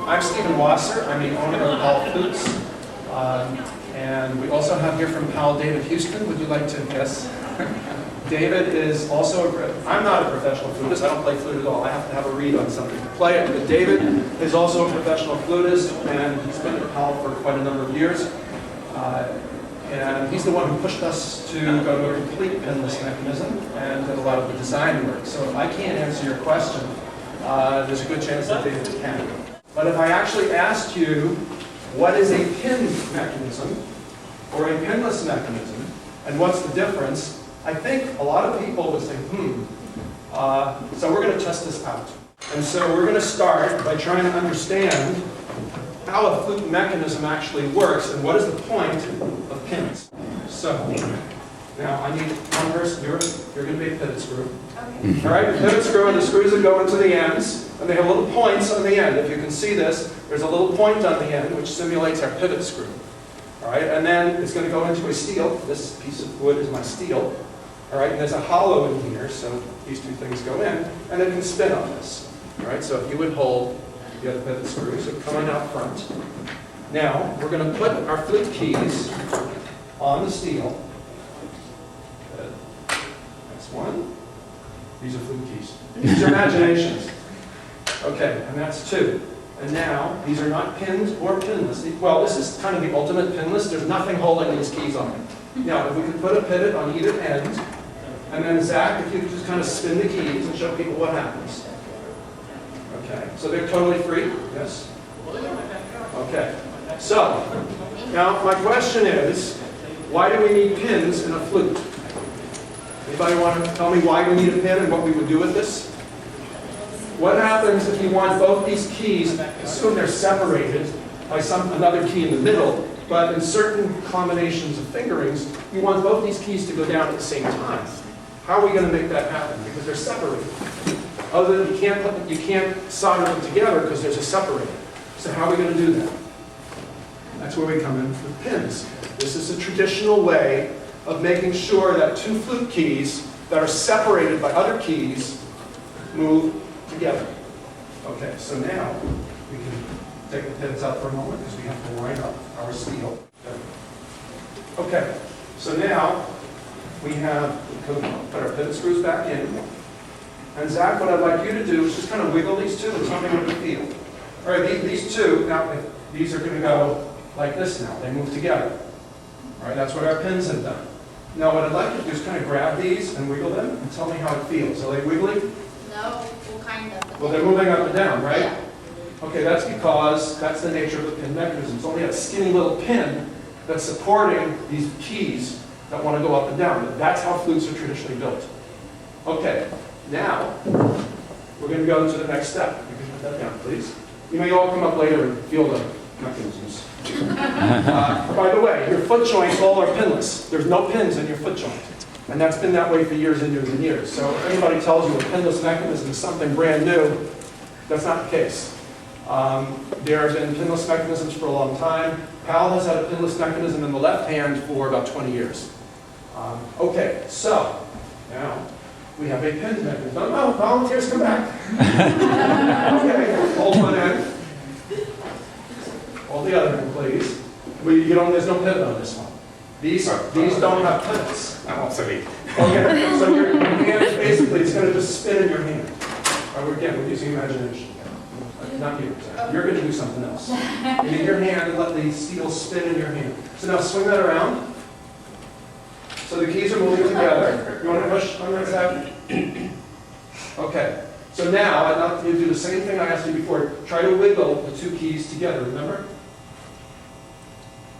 I'm Stephen Wasser. I'm the owner of Powell Flutes. And we also have here from Powell David Houston. Would you like to guess? David is also, I'm not a professional flutist. I don't play flute at all. I have to have a read on something to play it. But David is also a professional flutist, and he's been at Powell for quite a number of years. And he's the one who pushed us to go to a complete pinless mechanism and did a lot of the design work. So if I can't answer your question, there's a good chance that David can. But if I actually asked you, what is a pin mechanism or a pinless mechanism, and what's the difference, I think a lot of people would say, so we're going to test this out. And so we're going to start by trying to understand how a flute mechanism actually works and what is the point of pins. So, now I need one person, you're going to be a pivot screw. Okay. All right, the pivot screw and the screws that go into the ends, and they have little points on the end. If you can see this, there's a little point on the end which simulates our pivot screw. All right, and then it's going to go into a steel. This piece of wood is my steel. All right, and there's a hollow in here, so these two things go in, and it can spin on this. All right, so if you would hold the other pivot screws, so coming out front. Now, we're going to put our flute keys on the steel. Good. That's one. These are flute keys. These are imaginations. Okay, and that's two. And now, these are not pins or pinless. Well, this is kind of the ultimate pinless. There's nothing holding these keys on it. Now, if we could put a pivot on either end, and then Zach, if you could just kind of spin the keys and show people what happens. Okay, so they're totally free? Yes? Okay, so, now my question is, why do we need pins in a flute? Anybody want to tell me why we need a pin and what we would do with this? What happens if you want both these keys, assume they're separated by another key in the middle, but in certain combinations of fingerings, you want both these keys to go down at the same time. How are we going to make that happen? Because they're separated. Other than you can't solder them together because there's a separator. So how are we going to do that? That's where we come in with pins. This is a traditional way of making sure that two flute keys that are separated by other keys move together. Okay, so now we can take the pins out for a moment because we have to line up our steel. Okay, so now we put our pivot screws back in. And Zach, what I'd like you to do is just kind of wiggle these two and tell me what you feel. All right, these two, now these are going to go like this now. They move together. All right, that's what our pins have done. Now what I'd like you to do is kind of grab these and wiggle them and tell me how it feels. Are they wiggly? No, well, kind of. Well, they're moving up and down, right? Yeah. Okay, that's because that's the nature of the pin mechanism. It's only a skinny little pin that's supporting these keys that want to go up and down. That's how flutes are traditionally built. Okay, now we're going to go to the next step. You can put that down, please. You may all come up later and feel the mechanisms. By the way, your foot joints all are pinless. There's no pins in your foot joint. And that's been that way for years and years and years. So if anybody tells you a pinless mechanism is something brand new, that's not the case. There have been pinless mechanisms for a long time. Powell has had a pinless mechanism in the left hand for about 20 years. Okay, so now we have a pin mechanism. Oh, volunteers come back. Okay, hold one end. Hold the other end, please. There's no pivot on this one. These don't have pivots. I'm sorry. Okay, so your hand is basically, it's going to just spin in your hand. Again, we're using imagination. Not you. You're going to do something else. You need your hand and let the steel spin in your hand. So now swing that around. So the keys are moving together. You want to push on that side? Okay. So now I'd like you to do the same thing I asked you before. Try to wiggle the two keys together, remember?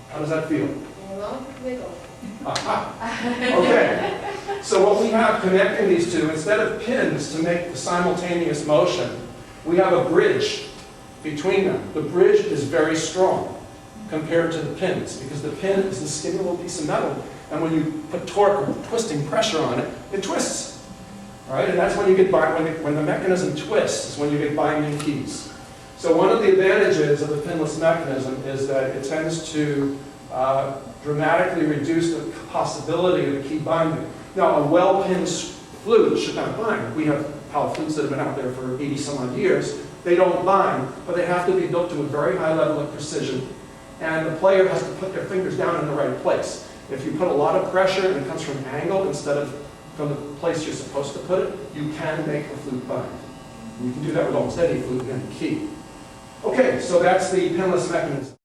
How does that feel? It won't wiggle. Aha. Okay. So what we have connecting these two, instead of pins to make the simultaneous motion, we have a bridge between them. The bridge is very strong compared to the pins because the pin is a skinny little piece of metal, and when you put torque or twisting pressure on it, it twists. Right? And that's when you get when the mechanism twists is when you get binding keys. So one of the advantages of the pinless mechanism is that it tends to dramatically reduce the possibility of the key binding. Now, a well-pinned flute should not bind. We have Powell flutes that have been out there for 80 some odd years, they don't bind, but they have to be built to a very high level of precision. And the player has to put their fingers down in the right place. If you put a lot of pressure and it comes from an angle instead of from the place you're supposed to put it, you can make the flute bind. You can do that with almost any flute and any key. Okay, so that's the pinless mechanism.